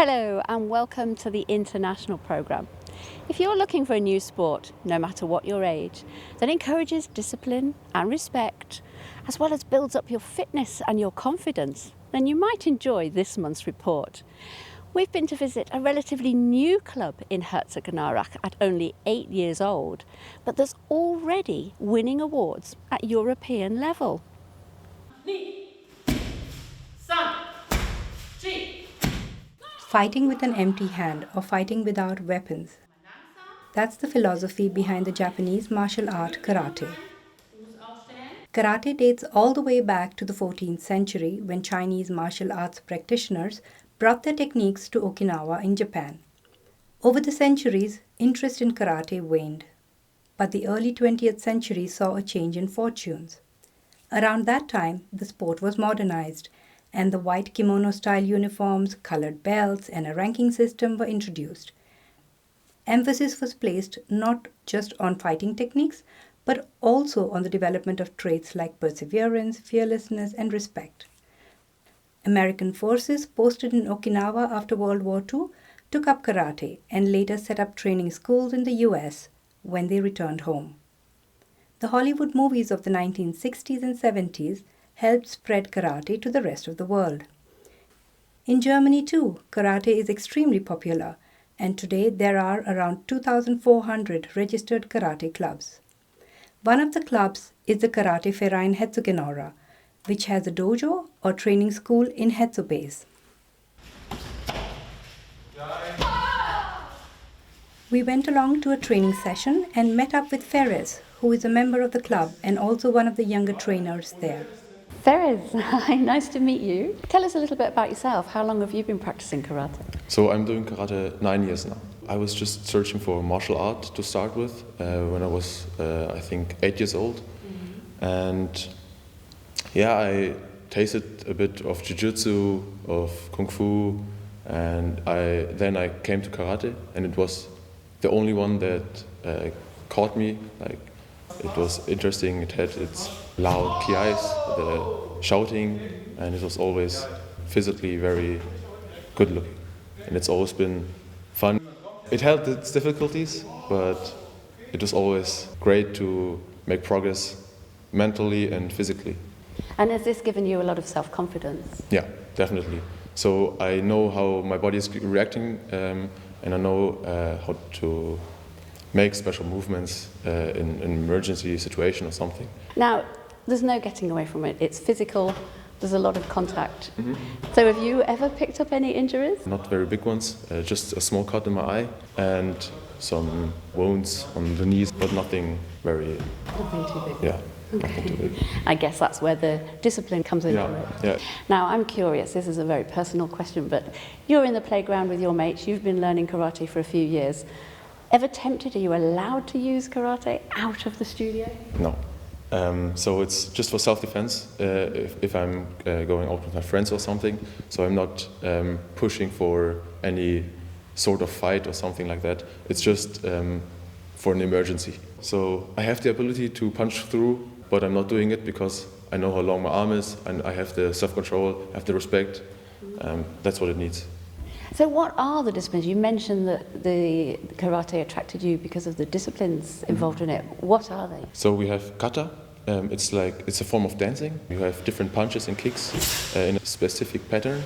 Hello and welcome to the international programme. If you're looking for a new sport, no matter what your age, that encourages discipline and respect, as well as builds up your fitness and your confidence, then you might enjoy this month's report. We've been to visit a relatively new club in Herzogenaurach at only 8 years old, but that's already winning awards at European level. Fighting with an empty hand or fighting without weapons. That's the philosophy behind the Japanese martial art karate. Karate dates all the way back to the 14th century when Chinese martial arts practitioners brought their techniques to Okinawa in Japan. Over the centuries, interest in karate waned, but the early 20th century saw a change in fortunes. Around that time, the sport was modernized, and the white kimono-style uniforms, colored belts, and a ranking system were introduced. Emphasis was placed not just on fighting techniques, but also on the development of traits like perseverance, fearlessness, and respect. American forces posted in Okinawa after World War II took up karate and later set up training schools in the US when they returned home. The Hollywood movies of the 1960s and 70s helped spread karate to the rest of the world. In Germany too, karate is extremely popular, and today there are around 2,400 registered karate clubs. One of the clubs is the Karate Verein Herzogenaurach, which has a dojo or training school in Herzogenaurach. We went along to a training session and met up with Ferez, who is a member of the club and also one of the younger trainers there. Ferez, nice to meet you. Tell us a little bit about yourself. How long have you been practicing karate? So I'm doing karate 9 years now. I was just searching for martial art to start with when I was, I think, 8 years old. And yeah, I tasted a bit of jiu-jitsu, of kung fu, and then I came to karate, and it was the only one that caught me. Like, it was interesting, it had its loud PIs, the shouting, and it was always physically very good looking. And it's always been fun. It had its difficulties, but it was always great to make progress mentally and physically. And has this given you a lot of self-confidence? Yeah, definitely. So I know how my body is reacting, and I know how to make special movements in an emergency situation or something. Now, there's no getting away from it. It's physical, there's a lot of contact. So have you ever picked up any injuries? Not very big ones, just a small cut in my eye and some wounds on the knees, but nothing very... Nothing too big. Yeah. Nothing too big. I guess that's where the discipline comes into it. Yeah. Now, I'm curious, this is a very personal question, but you're in the playground with your mates, you've been learning karate for a few years. Ever tempted, are you allowed to use karate out of the studio? No. So it's just for self-defense if I'm going out with my friends or something. So I'm not pushing for any sort of fight or something like that. It's just for an emergency. So I have the ability to punch through, but I'm not doing it because I know how long my arm is and I have the self-control, I have the respect. That's what it needs. So what are the disciplines? You mentioned that the karate attracted you because of the disciplines involved in it. What are they? So we have kata. It's a form of dancing. You have different punches and kicks in a specific pattern,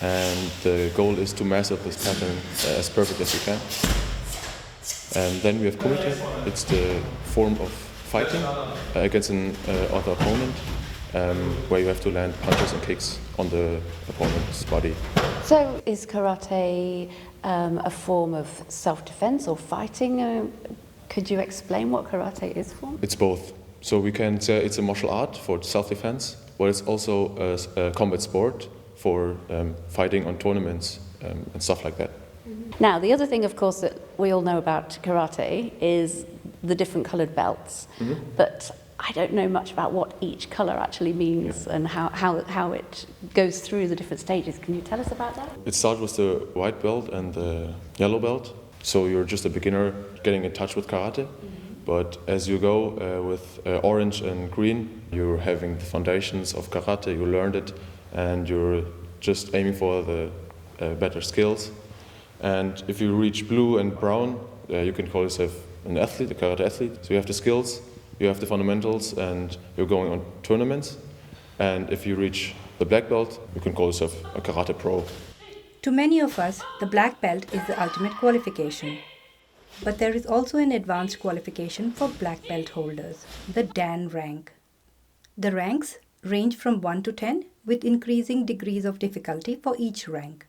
and the goal is to master this pattern as perfect as you can. And then we have kumite. It's the form of fighting against an other opponent, where you have to land punches and kicks on the opponent's body. So is karate a form of self-defense or fighting? Could you explain what karate is for? It's both. So we can say it's a martial art for self-defense, but it's also a combat sport for fighting on tournaments and stuff like that. Now, the other thing, of course, that we all know about karate is the different coloured belts. But I don't know much about what each colour actually means and how it goes through the different stages. Can you tell us about that? It starts with the white belt and the yellow belt. So you're just a beginner getting in touch with karate. But as you go with orange and green, you're having the foundations of karate, you learned it, and you're just aiming for the better skills. And if you reach blue and brown, you can call yourself an athlete, a karate athlete. So you have the skills, you have the fundamentals, and you're going on tournaments. And if you reach the black belt, you can call yourself a karate pro. To many of us, the black belt is the ultimate qualification. But there is also an advanced qualification for black belt holders, the Dan rank. The ranks range from 1 to 10 with increasing degrees of difficulty for each rank.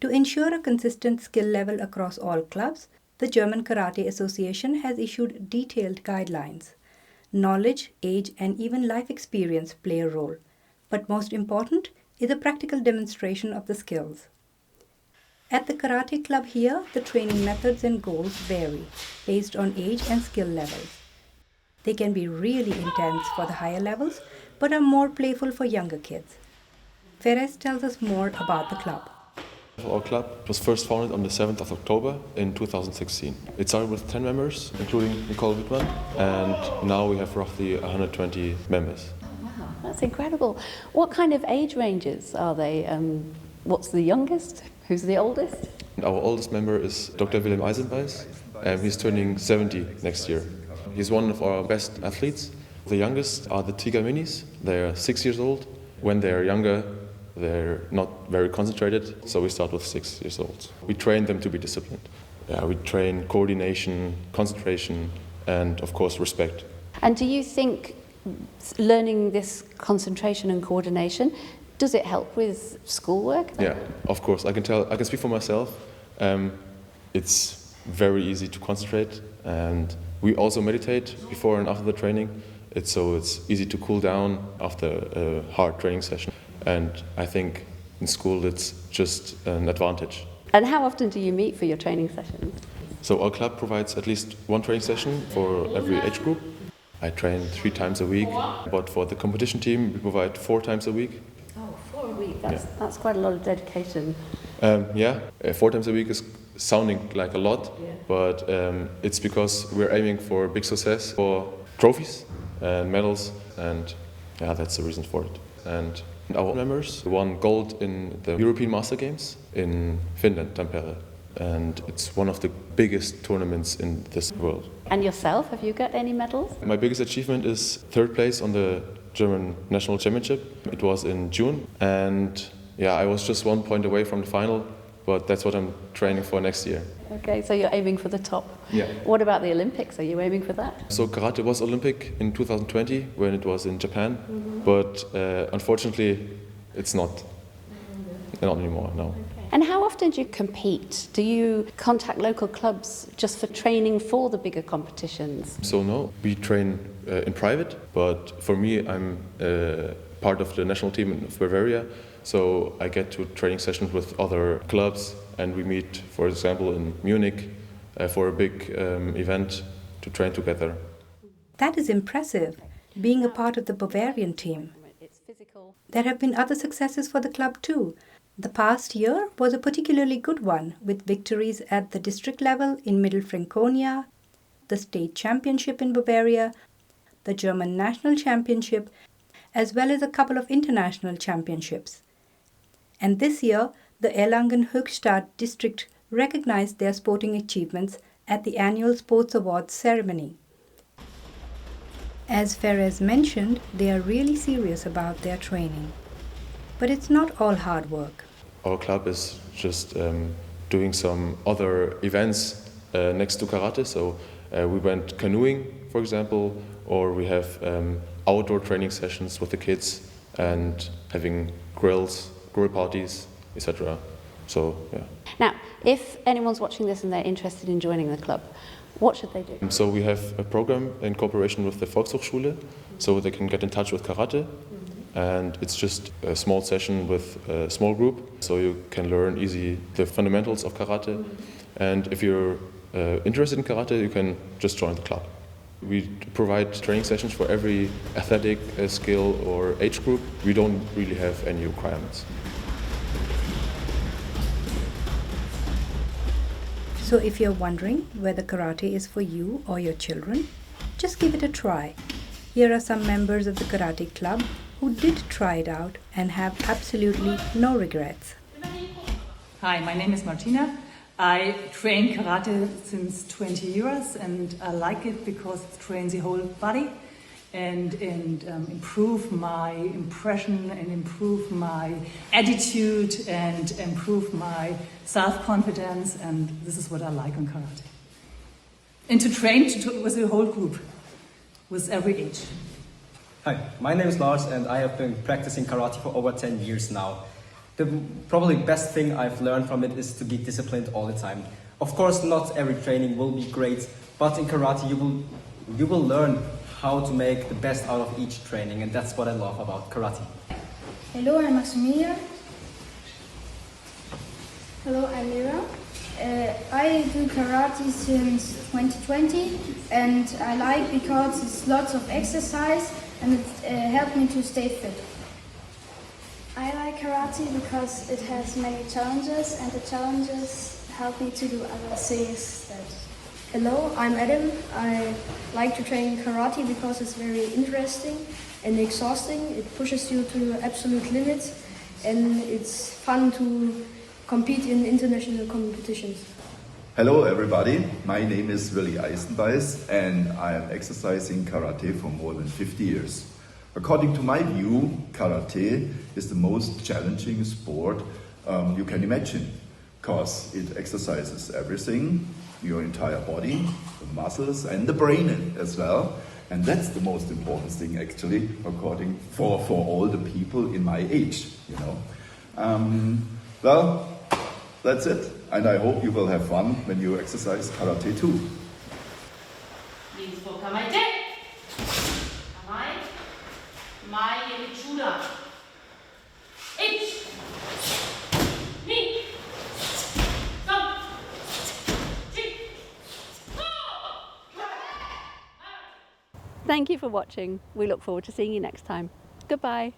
To ensure a consistent skill level across all clubs, the German Karate Association has issued detailed guidelines. Knowledge, age, and even life experience play a role, but most important is a practical demonstration of the skills. At the karate club here, the training methods and goals vary based on age and skill levels. They can be really intense for the higher levels, but are more playful for younger kids. Ferez tells us more about the club. Our club was first founded on the 7th of October in 2016. It started with 10 members, including Nicole Wittmann, and now we have roughly 120 members. Wow, that's incredible. What kind of age ranges are they? What's the youngest? Who's the oldest? Our oldest member is Dr. Willem Eisenbeis, and he's turning 70 next year. He's one of our best athletes. The youngest are the Tiger Minis. They're 6 years old. When they're younger, they're not very concentrated, so we start with 6 years old. We train them to be disciplined. We train coordination, concentration, and of course respect. And do you think learning this concentration and coordination, does it help with schoolwork? Yeah, of course. I can speak for myself. It's very easy to concentrate, and we also meditate before and after the training. It's easy to cool down after a hard training session. And I think in school it's just an advantage. And how often do you meet for your training sessions? So our club provides at least one training session for every age group. I train 3 times a week, but for the competition team we provide 4 times a week. Oh, 4 a week, that's quite a lot of dedication. 4 times a week is sounding like a lot, but it's because we're aiming for big success, for trophies and medals, and that's the reason for it. And our members won gold in the European Master Games in Finland, Tampere, and it's one of the biggest tournaments in this world. And yourself, have you got any medals? My biggest achievement is 3rd place on the German National Championship. It was in June, and I was just 1 point away from the final, but that's what I'm training for next year. Okay, so you're aiming for the top. Yeah. What about the Olympics? Are you aiming for that? So karate was Olympic in 2020 when it was in Japan, but unfortunately it's not anymore, no. Okay. And how often do you compete? Do you contact local clubs just for training for the bigger competitions? So no, we train in private, but for me I'm part of the national team in Bavaria, so I get to training sessions with other clubs, and we meet, for example, in Munich for a big event to train together. That is impressive, being a part of the Bavarian team. It's physical. There have been other successes for the club too. The past year was a particularly good one, with victories at the district level in Middle Franconia, the state championship in Bavaria, the German national championship, as well as a couple of international championships. And this year, the Erlangen-Höchstadt district recognized their sporting achievements at the annual Sports Awards ceremony. As Ferez mentioned, they are really serious about their training. But it's not all hard work. Our club is just doing some other events next to karate. So we went canoeing, for example, or we have outdoor training sessions with the kids and having grill parties, etc. So, yeah. Now, if anyone's watching this and they're interested in joining the club, what should they do? So we have a program in cooperation with the Volkshochschule, so they can get in touch with karate. And it's just a small session with a small group, so you can learn easy the fundamentals of karate. And if you're interested in karate, you can just join the club. We provide training sessions for every athletic skill or age group. We don't really have any requirements. So if you're wondering whether karate is for you or your children, just give it a try. Here are some members of the karate club who did try it out and have absolutely no regrets. Hi, my name is Martina. I train karate since 20 years and I like it because it trains the whole body and improve my impression and improve my attitude and improve my self-confidence, and this is what I like on karate. And to train with the whole group, with every age. Hi, my name is Lars and I have been practicing karate for over 10 years now. The probably best thing I've learned from it is to be disciplined all the time. Of course, not every training will be great, but in karate you will learn how to make the best out of each training, and that's what I love about karate. Hello, I'm Maximilian. Hello, I'm Mira. I do karate since 2020 and I like because it's lots of exercise and it helped me to stay fit. I like karate because it has many challenges and the challenges help me to do other things. Hello, I'm Adam. I like to train karate because it's very interesting and exhausting. It pushes you to the absolute limits and it's fun to compete in international competitions. Hello everybody, my name is Willi Eisenbeiß and I am exercising karate for more than 50 years. According to my view, karate is the most challenging sport you can imagine, because it exercises everything, your entire body, the muscles and the brain as well. And that's the most important thing actually, according for all the people in my age, you know. Well, that's it. And I hope you will have fun when you exercise karate too. Links vor Kamaite. Kamai. Mai Yemichuda. Ich. Ni. So. Chi. Thank you for watching. We look forward to seeing you next time. Goodbye.